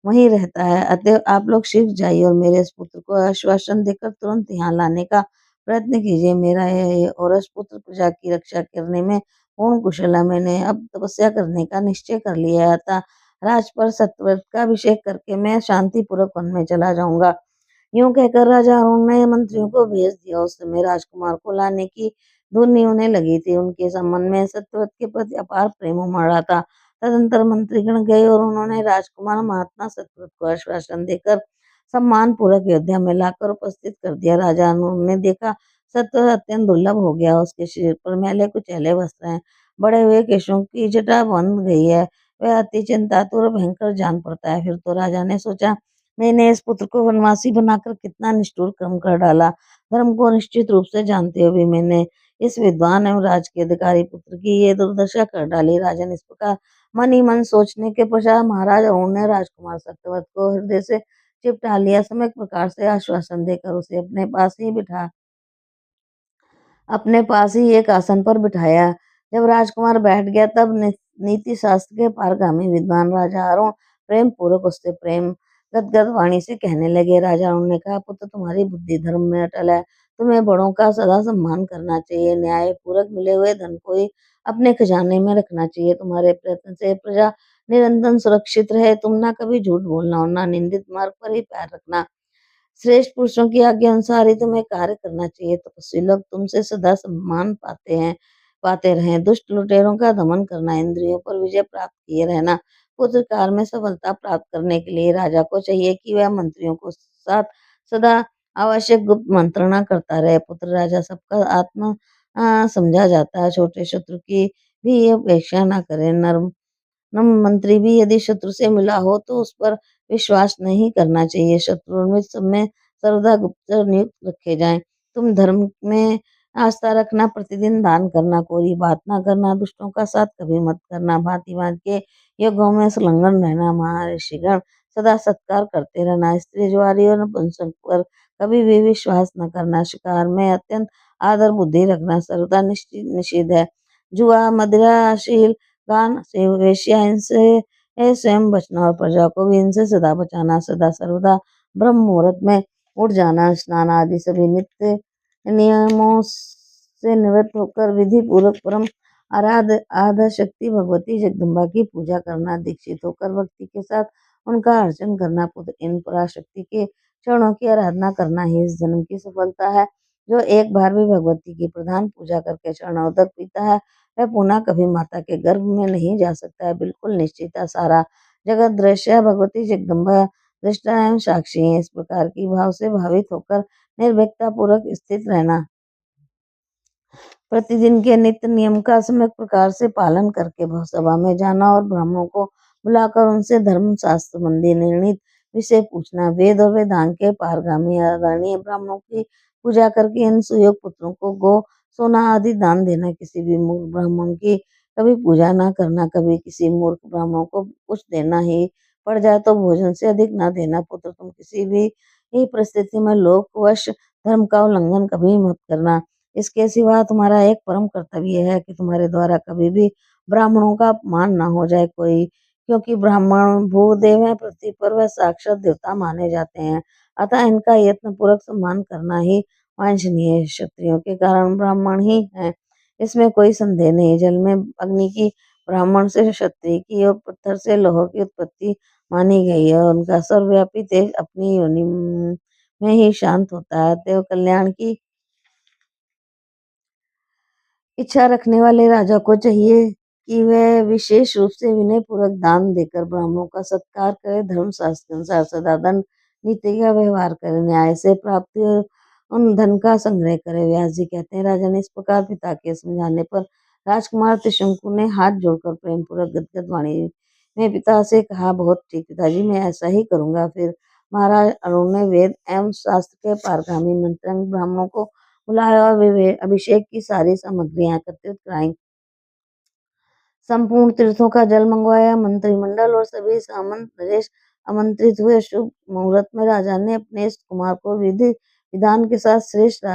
वहीं रहता है। अतः आप लोग शीघ्र जाइए और मेरे इस पुत्र को आश्वासन देकर तुरंत यहाँ लाने का प्रयत्न कीजिए। मेरा यह औरस पुत्र प्रजा की रक्षा करने में पूर्ण कुशल है। मैंने अब तपस्या करने का निश्चय कर लिया है, अतः राज पर सत्यव्रत का अभिषेक करके मैं शांति पूर्वक वन में चला जाऊंगा। यूं कहकर राजा अरुण ने मंत्रियों को भेज दिया। उस समय राजकुमार को लाने की धुन होने लगी थी। उनके संबंध में सत्यव्रत के प्रति अपार प्रेम उमड़ रहा था। तदंतर मंत्रीगण गए और उन्होंने राजकुमार महात्मा सत्यव्रत को आश्वासन देकर सम्मान पूर्वक अयोध्या में लाकर उपस्थित कर दिया। राजा ने देखा सत्य अत्यंत दुर्लभ हो गया। उसके शरीर पर मैले कुचैले वस्त्र हैं, बड़े हुए केशों की जटा बंध गई है। वह अति चिंतातुर और भयंकर जान पड़ता है। फिर तो राजा ने सोचा, मैंने इस पुत्र को वनवासी बनाकर कितना निष्ठुर कर्म कर डाला। धर्म को निश्चित रूप से जानते हुए भी मैंने इस विद्वान एवं राज के अधिकारी पुत्र की ये दुर्दशा कर डाली। राजन इस प्रकार मन ही मन सोचने के पश्चात महाराज अरुण ने राजकुमार सत्यवत को हृदय से चिपटा लिया। सम्यक प्रकार से आश्वासन देकर उसे अपने पास ही एक आसन पर बिठाया। जब राजकुमार बैठ गया तब नीति शास्त्र के पारगामी विद्वान राजा अरुण प्रेम पूर्वक उससे प्रेम गदगद वाणी से कहने लगे। राजा अरुण ने कहा, पुत्र तुम्हारी बुद्धि धर्म में अटल है। तुम्हें बड़ों का सदा सम्मान करना चाहिए। न्याय पूर्वक मिले हुए धन को ही अपने खजाने में रखना चाहिए। तुम्हारे प्रयत्न से प्रजा निरंतर सुरक्षित रहे। तुम ना कभी झूठ बोलना और ना निंदित मार्ग पर ही पैर रखना। श्रेष्ठ पुरुषों की आज्ञा अनुसार ही तुम्हें कार्य करना चाहिए। तपस्वी लोग तुमसे सदा सम्मान पाते रहें। दुष्ट लुटेरों का दमन करना, इंद्रियों पर विजय प्राप्त किए रहना। पुत्र कार्य में सफलता प्राप्त करने के लिए राजा को चाहिए कि वह मंत्रियों को साथ सदा आवश्यक गुप्त मंत्रणा करता रहे। पुत्र राजा सबका आत्मा समझा जाता है। छोटे शत्रु की भी ये अपेक्षा न करे। मंत्री भी यदि शत्रु से मिला हो तो उस पर विश्वास नहीं करना चाहिए। शत्रु में सब में सर्वदा गुप्तचर नियुक्त रखे जाएं। तुम धर्म में आस्था रखना, प्रतिदिन दान करना, कोई बात ना करना, दुष्टों का साथ कभी मत करना, भांति भांति के युगों में संलग्न रहना, महर्षिगण सदा सत्कार करते रहना, स्त्री ज्वारी और नपुंसक पर कभी भी विश्वास न करना, शिकार में अत्यंत आदर बुद्धि रखना सर्वदा निषिद्ध है। जुआ, मदिरा, शील, गान से, वेश्या, इनसे स्वयं बचना और प्रजा को भी इनसे सदा बचाना। सदा सर्वदा ब्रह्म मुहूर्त में उठ जाना, स्नान आदि सभी नित्य नियमों से निवृत्त होकर विधि पूर्वक परम आराध्य शक्ति भगवती जगदम्बा की पूजा करना, दीक्षित होकर भक्ति के साथ उनका अर्चन करना। पुत्र इन पराशक्ति के चरणों की आराधना करना ही इस जन्म की सफलता है। जो एक बार भी भगवती की प्रधान पूजा करके चरणोदक पीता है, वह पुनः कभी माता के गर्भ में नहीं जा सकता है। बिल्कुल निश्चित है। सारा जगत दृश्य है, भगवती जगदम्बा दृष्टा एवं साक्षी है। इस प्रकार की भाव से भावित होकर निर्भीकता पूर्वक स्थित रहना, प्रतिदिन के नित्य नियम का सम्यक प्रकार से पालन करके सभा में जाना और ब्राह्मणों को बुलाकर उनसे धर्म शास्त्र संबंधी निर्णित विषय पूछना, वेद और वेदांग के पारगामी आदरणीय ब्राह्मणों की पूजा करके इन सुयोग पुत्रों को गो, सोना आदि दान देना, किसी भी मूर्ख ब्राह्मण की कभी पूजा ना करना, कभी किसी मूर्ख ब्राह्मणों को कुछ देना ही पड़ जाए तो भोजन से अधिक ना देना। पुत्र तुम किसी भी परिस्थिति में लोकवश धर्म का उल्लंघन कभी मत करना। इसके सिवा तुम्हारा एक परम कर्तव्य है कि तुम्हारे द्वारा कभी भी ब्राह्मणों का अपमान न हो जाए कोई, क्योंकि ब्राह्मण भूदेव है, पृथ्वी पर वह साक्षात देवता माने जाते हैं। अतः इनका यत्न पूर्वक सम्मान करना ही वांछनीय है। क्षत्रियों के कारण ब्राह्मण ही है, इसमें कोई संदेह नहीं। जल में अग्नि की, ब्राह्मण से क्षत्रिय की और पत्थर से लौह की उत्पत्ति मानी गई है। उनका सर्वव्यापी तेज अपनी योनि में ही शांत होता है। देव कल्याण की इच्छा रखने वाले राजा को चाहिए कि वह विशेष रूप से विनय पूर्वक दान देकर ब्राह्मणों का सत्कार करे, धर्म शास्त्र के अनुसार सदा दंड नीति का व्यवहार करे, न्याय से प्राप्त उन धन का संग्रह करे। व्यास जी कहते हैं, राजा ने इस प्रकार पिता के समझाने पर राजकुमार त्रिशंकु ने हाथ जोड़कर प्रेम पूर्वक गदगद वाणी में पिता से कहा, बहुत ठीक पिताजी, मैं ऐसा ही करूंगा। फिर महाराज अरुण ने वेद एवं शास्त्र के पारगामी मंत्रंग ब्राह्मणों को बुलाया और अभिषेक की सारी सामग्रियां एकत्रित कराई। संपूर्ण तीर्थों का जल मंगवाया। मंत्रिमंडल और सभी सामंत नरेश आमंत्रित हुए। शुभ मुहूर्त में राजा ने अपने इस कुमार को विधि विधान के साथ श्रेष्ठ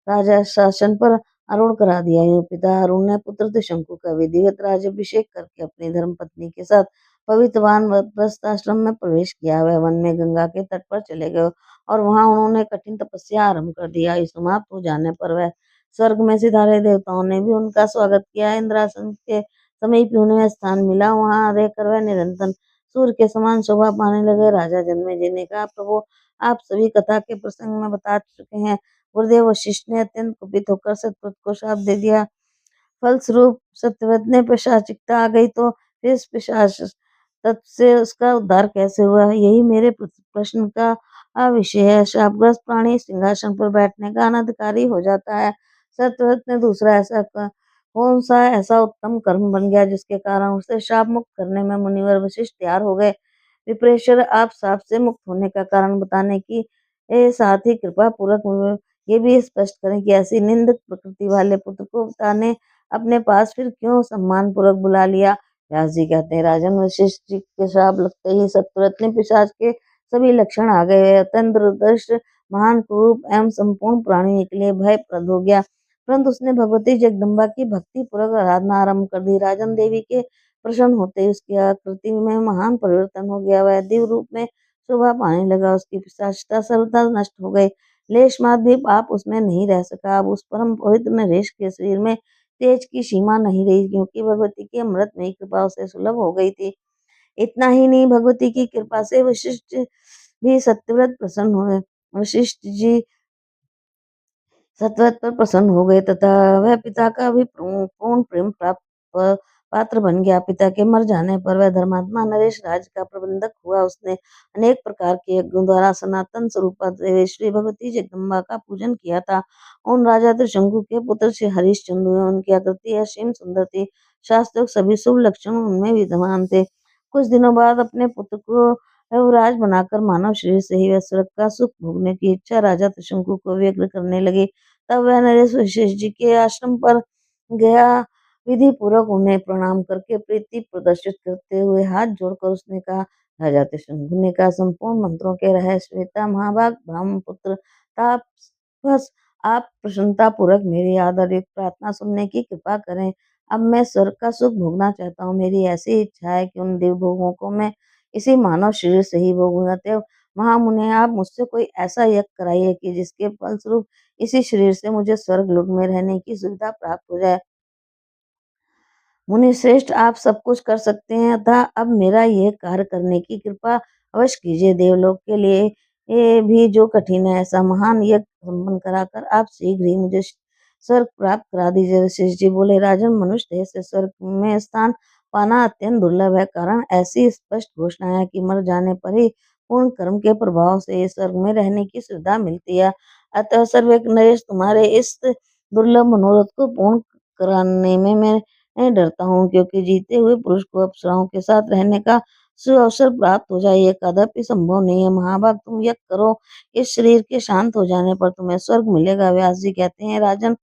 राजा शासन पर आरूढ़ करा दिया। यूं पिता अरुण ने पुत्र त्रिशंकु का विधिवत राज्याभिषेक करके अपनी धर्म पत्नी के साथ पवित्र वानप्रस्थ आश्रम में प्रवेश किया। वह वन में गंगा के तट पर चले गए और वहां उन्होंने कठिन तपस्या आरंभ कर दिया। इस समाप्त हो जाने पर वह स्वर्ग में सिधारे देवताओं ने भी उनका स्वागत किया। इंद्रासन के समीप उन्हें स्थान मिला। वहां रहकर वह निरंतर सूर्य के समान शोभा पाने लगे। राजा जन्मेजय ने कहा, प्रभु आप सभी कथा के प्रसंग में बता चुके हैं। गुरुदेव वशिष्ठ ने अत्यंत कुपित होकर सत्यव्रत को श्राप दे दिया। फलस्वरूप सत्यव्रत ने पिशाचिकता आ गई तो फिर पिशाच तब से उसका उद्धार कैसे हुआ, यही मेरे प्रश्न का विषय है। शापग्रस्त प्राणी सिंहासन पर बैठने का अनधिकारी हो जाता है। सत्यव्रत ने दूसरा कौन सा ऐसा उत्तम कर्म बन गया जिसके कारण उसे शाप मुक्त करने में मुनिवर वशिष्ठ तैयार हो गए। विप्रेश्वर, आप शाप से मुक्त होने का कारण बताने की साथ ही कृपा पूर्वक ये भी स्पष्ट करें कि ऐसी निंदक प्रकृति वाले पुत्र को पिता ने अपने पास फिर क्यों सम्मान पूर्वक बुला लिया। व्यास जी कहते हैं, राजन वशिष्ठ जी के श्राप लगते ही सत्यव्रत ने पिशाच के सभी लक्षण आ गए। अत्यंत दुर्दृष्ट, महान क्रूप एवं संपूर्ण प्राणी निकले, भयप्रद हो गया। परंतु उसने भगवती जगदम्बा की भक्ति पूर्वक आराधना आरंभ कर दी। राजन देवी के प्रसन्न होते ही उसकी आकृति में महान परिवर्तन हो गया। वह दिव्य रूप में शोभा पाने लगा। उसकी पिशाचता सर्वथा नष्ट हो गई। लेश मात्र भी पाप उसमें नहीं रह सका। अब उस परम पवित्र नरेश के शरीर में तेज की सीमा नहीं रही, क्योंकि भगवती की अमृतमयी कृपा उसे सुलभ हो गई थी। इतना ही नहीं, भगवती की कृपा से वशिष्ठ भी सत्यव्रत प्रसन्न हुए। वशिष्ठ जी सतवत पर प्रसन्न हो गए तथा वह पिता का भी पूर्ण प्रेम प्राप्त पात्र बन गया। पिता के मर जाने पर वह धर्मात्मा नरेश राज्य का प्रबंधक हुआ। उसने अनेक प्रकार के यज्ञों द्वारा सनातन स्वरूपा देवेश्वरी भगवती जगदम्बा का पूजन किया था। उन राजा त्रिशंकु के पुत्र श्री हरिश्चंद्र हुए। उनकी आकृति असीम सुंदर थी। शास्त्रोक्त सभी शुभ लक्षण उनमें विद्यमान थे। कुछ दिनों बाद अपने पुत्र को युवराज बनाकर मानव शरीर से ही वह स्वर्ग का सुख भोगने की इच्छा राजा त्रिशंकु को व्यक्त करने लगे। तब वह नरेश वशिष्ठ जी के आश्रम पर गया। विधि पूर्वक उन्हें प्रणाम करके प्रीति प्रदर्शित करते हुए हाथ जोड़कर उसने कहा, राजा त्रिशंकु ने कहा, संपूर्ण मंत्रों के रहस्य श्वेता महाभाग ब्रह्मपुत्र ताप बस आप प्रसन्नता पूर्वक मेरी आदरयुक्त प्रार्थना सुनने की कृपा करें। अब मैं स्वर्ग का सुख भोगना चाहता हूँ। मेरी ऐसी इच्छा है कि उन दिव्य भोगों को मैं इसी मानव शरीर से ही भोगूंगा। अतएव महामुने, आप मुझसे कोई ऐसा यज्ञ कराइए कि जिसके फलस्वरूप इसी शरीर से मुझे स्वर्ग लोक में रहने की सुविधा प्राप्त हो जाए। मुनि श्रेष्ठ, आप सब कुछ कर सकते हैं, अतः अब मेरा यह कार्य करने की कृपा अवश्य कीजिए। देवलोक के लिए ये भी जो कठिन है, ऐसा महान यज्ञ संपन्न कराकर आप शीघ्र ही मुझे स्वर्ग प्राप्त करा दीजिए। वशिष्ठ जी बोले, राजन, मनुष्य देह से स्वर्ग में स्थान पाना अत्यंत दुर्लभ है। कारण ऐसी स्पष्ट घोषणा है कि मर जाने पर ही पूर्ण कर्म के प्रभाव से स्वर्ग में रहने की सुविधा मिलती है। अतः सर्व नरेश, तुम्हारे इस दुर्लभ मनोरथ को पूर्ण कराने में मैं डरता हूँ, क्योंकि जीते हुए पुरुष को अप्सराओं के साथ रहने का सुअवसर प्राप्त हो जाए, यह कदापि संभव नहीं है। महाभाग, तुम यज्ञ करो, इस शरीर के शांत हो जाने पर तुम्हें स्वर्ग मिलेगा। व्यास जी कहते हैं, राजन,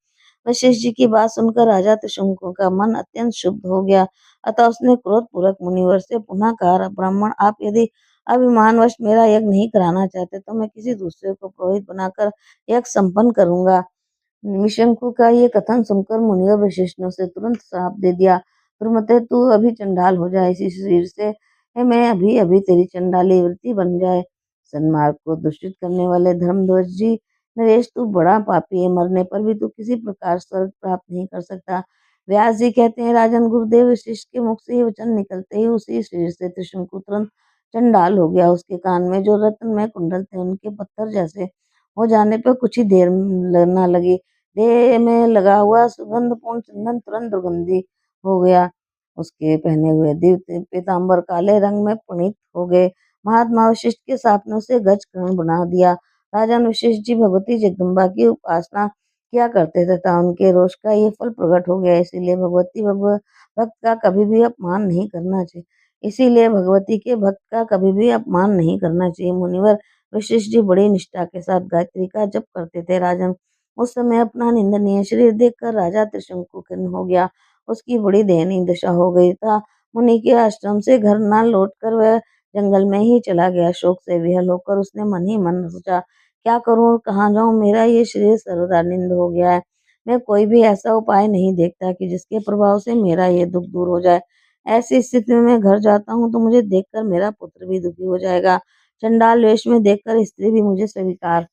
वशिष्ठ जी की बात सुनकर राजा त्रिशंकु का मन अत्यंत शुद्ध हो गया। अतः उसने क्रोध पूर्वक मुनिवर से पुनः कहा, ब्राह्मण, आप यदि अभिमानवश मेरा यज्ञ नहीं कराना चाहते तो मैं किसी दूसरे को पुरोहित बनाकर यज्ञ संपन्न करूंगा। निशंकु का ये कथन सुनकर मुनि और वशिष्ठ ने उसे तुरंत श्राप दे दिया, दुर्मते, तू अभी चंडाल हो जाए, इसी शरीर से मैं अभी अभी तेरी चंडाली वृत्ति बन जाए। सन्मार्ग को दूषित करने वाले धर्मध्वज जी, नरेश, तू बड़ा पापी है। मरने पर भी तू किसी प्रकार स्वर्ग प्राप्त नहीं कर सकता। व्यास जी कहते हैं, राजन, गुरुदेव वशिष्ठ के मुख से ये वचन निकलते ही उसी शरीर से त्रिशंकु तुरंत चंडाल हो गया। उसके कान में जो रत्नमय कुंडल थे, उनके पत्थर जैसे हो जाने पर कुछ ही देर लगना लगी। देह में लगा हुआ सुगंधपूर्ण चंदन तुरंत दुर्गंधी हो गया। उसके पहने हुए दिव्य पीताम्बर काले रंग में पुनीत हो गए। महात्मा वशिष्ठ के साप ने उसे गज कर्ण बना दिया। राजन वशिष्ठ जी भगवती जगदम्बा की उपासना किया करते तथा उनके रोष का ये फल प्रकट हो गया। भक्त का कभी भी अपमान नहीं करना चाहिए। इसीलिए भगवती के भक्त का कभी भी अपमान नहीं करना चाहिए। मुनिवर वशिष्ठ जी बड़ी निष्ठा के साथ गायत्री का जप करते थे। राजन, उस समय अपना निंदनीय शरीर देखकर राजा त्रिशंकु खिन्न हो गया। उसकी बड़ी दयनीय दशा हो गई था। मुनि के आश्रम से घर न लौटकर वह जंगल में ही चला गया। शोक से विहल होकर उसने मन ही मन सोचा, क्या करूं और कहाँ जाऊं, मेरा ये शरीर सर्वदा निंद हो गया है। मैं कोई भी ऐसा उपाय नहीं देखता कि जिसके प्रभाव से मेरा ये दुख दूर हो जाए। ऐसी स्थिति में मैं घर जाता हूँ तो मुझे देखकर मेरा पुत्र भी दुखी हो जाएगा। चंडाल वेश में देखकर स्त्री भी मुझे स्वीकार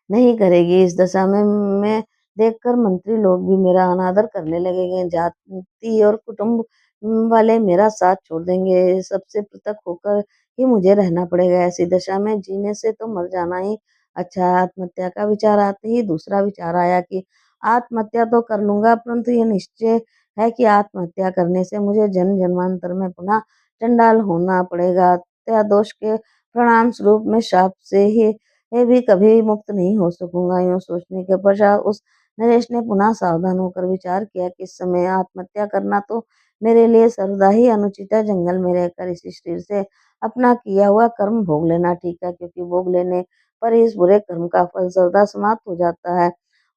नहीं करेगी। इस दशा में मैं देखकर मंत्री लोग भी मेरा अनादर करने लगेंगे। जाति और कुटुंब वाले मेरा साथ छोड़ देंगे। सबसे पृथक होकर ही मुझे रहना पड़ेगा। ऐसी दशा में जीने से तो मर जाना ही अच्छा है। आत्महत्या का विचार आते ही दूसरा विचार आया कि आत्महत्या तो कर लूंगा, परंतु ये निश्चय है कि आत्महत्या करने से मुझे जन्म जन्मांतर में पुनः चंडाल होना पड़ेगा। हत्या दोष के परिणाम स्वरूप मैं शाप से ही मैं भी कभी मुक्त नहीं हो सकूंगा। यूं सोचने के पश्चात उस नरेश ने पुनः सावधान होकर विचार किया कि इस समय आत्महत्या करना तो मेरे लिए सर्वदा ही अनुचित है। जंगल में रहकर इसी शरीर से अपना किया हुआ कर्म भोग लेना ठीक है, क्योंकि भोग लेने पर ही इस बुरे कर्म का फल सर्वदा समाप्त हो जाता है।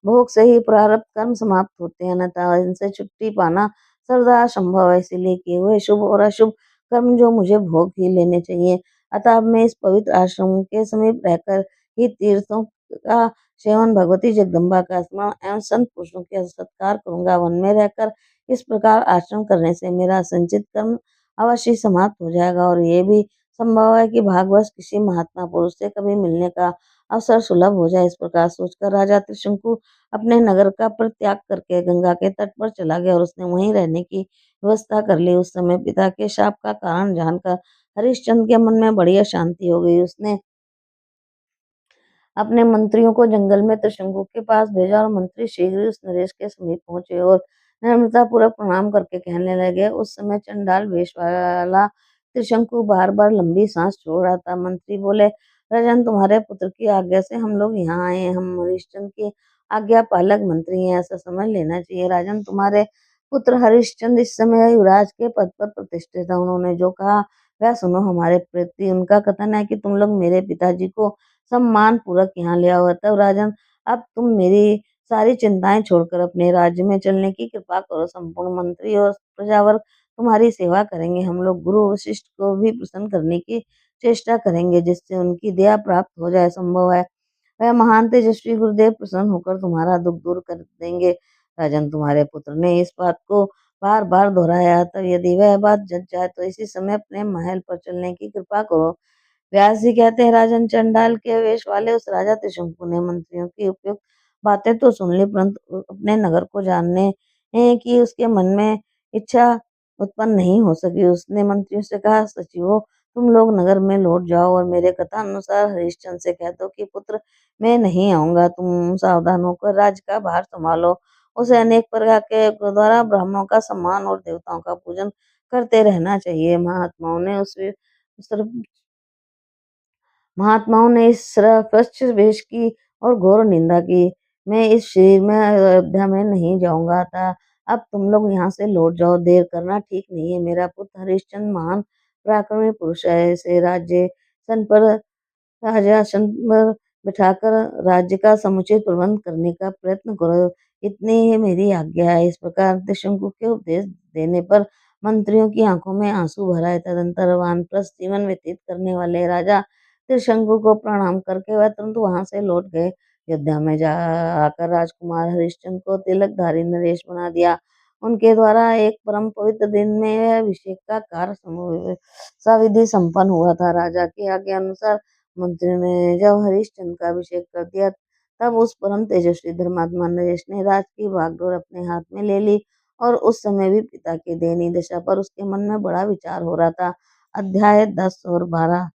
भोग से ही प्रारब्ध कर्म समाप्त होते हैं, अन्यथा इनसे छुट्टी पाना सर्वदा असंभव है। इसीलिए किए हुए शुभ और अशुभ कर्म जो मुझे भोग ही लेने चाहिए। अतः अब मैं इस पवित्र आश्रम के समीप रहकर ही तीर्थों का सेवन, भगवती जगदम्बा का स्मरण एवं संत पुरुषों के सत्कार करूंगा। वन में रहकर इस प्रकार आचरण करने से मेरा संचित कर्म अवश्य समाप्त हो जाएगा और ये भी संभव है कि भागवश किसी महात्मा पुरुष से कभी मिलने का अवसर सुलभ हो जाए। इस प्रकार सोचकर राजा त्रिशंकु अपने नगर का परित्याग करके गंगा के तट पर चला गया और उसने वहीं रहने की व्यवस्था कर ली। उस समय पिता के शाप का कारण जानकर हरिश्चंद्र के मन में बड़ी अशांति हो गई। उसने अपने मंत्रियों को जंगल में त्रिशंकु के पास भेजा और मंत्री शीघ्र ही उस नरेश के समीप पहुंचे और नम्रता पूर्वक प्रणाम करके कहने लगे। उस समय चंडाल वेश वाला त्रिशंकु बार बार लंबी सांस छोड़ रहा था। मंत्री बोले, राजन, तुम्हारे पुत्र की आज्ञा से हम लोग यहाँ आए हैं। हम हरिश्चंद्र की आज्ञा पालक मंत्री हैं, ऐसा समझ लेना चाहिए। राजन, तुम्हारे पुत्र हरिश्चंद्र इस समय युवराज के पद पर प्रतिष्ठित है। उन्होंने जो कहा वह सुनो हमारे प्रति। उनका कथन है कि तुम लोग मेरे पिताजी को सम्मान पूर्वक यहाँ ले आओ। तब राजन, अब तुम मेरी सारी चिंताएं छोड़कर अपने राज्य में चलने की कृपा करो। संपूर्ण मंत्री और प्रजावर्ग तुम्हारी सेवा करेंगे। हम लोग गुरु वशिष्ठ को भी प्रसन्न करने की चेष्टा करेंगे, जिससे उनकी दया प्राप्त हो जाए। संभव है वह महान तेजस्वी गुरुदेव प्रसन्न होकर तुम्हारा दुख दूर कर देंगे। राजन, तुम्हारे पुत्र ने इस बात को बार बार दोहराया। तब यदि वह बात जच जाए तो इसी समय अपने महल पर चलने की कृपा करो। व्यास जी कहते हैं, राजन, चंडाल के वेश वाले उस राजा त्रिशंकु ने मंत्रियों की उपयुक्त बातें तो सुन ली, परंतु अपने नगर को जानने की उसके मन में इच्छा उत्पन्न नहीं हो सकी। उसने मंत्रियों से कहा, सचिवों, तुम लोग नगर में लौट जाओ और मेरे कथा अनुसार हरिश्चंद्र से कह दो कि पुत्र मैं नहीं आऊंगा। तुम सावधान होकर राज्य का भार संभालो। उसे अनेक प्रकार के द्वारा ब्राह्मणों का सम्मान और देवताओं का पूजन करते रहना चाहिए। महात्माओं ने इस स्वच्छ वेश की और घोर निंदा की। मैं इस शरीर में अयोध्या में नहीं जाऊंगा था। अब तुम लोग यहाँ से लौट जाओ। देर करना ठीक नहीं है। मेरा पुत्र हरिश्चंद्र महान पराक्रमी पुरुष है। इसे राज्य सन पर राजासन पर बिठाकर राज्य का समुचित प्रबंध करने का प्रयत्न करो। इतनी ही मेरी आज्ञा है। इस प्रकार त्रिशंकु के उपदेश देने पर मंत्रियों की आंखों में आंसू भर आए। तदंतर वानप्रस्थ जीवन व्यतीत करने वाले राजा त्रिशंकु को प्रणाम करके वह तुरंत वहां से लौट गए। अयोध्या में जाकर राजकुमार हरिश्चंद्र को तिलकधारी नरेश बना दिया। उनके द्वारा एक परम पवित्र दिन में अभिषेक का कार्य सविधि संपन्न हुआ था। राजा की आज्ञा अनुसार मंत्री ने जब हरिश्चंद्र का अभिषेक कर दिया, तब उस परम तेजस्वी धर्मात्मा नरेश ने राज की बागडोर अपने हाथ में ले ली। और उस समय भी पिता की दयनीय दशा पर उसके मन में बड़ा विचार हो रहा था। अध्याय 10 और 12।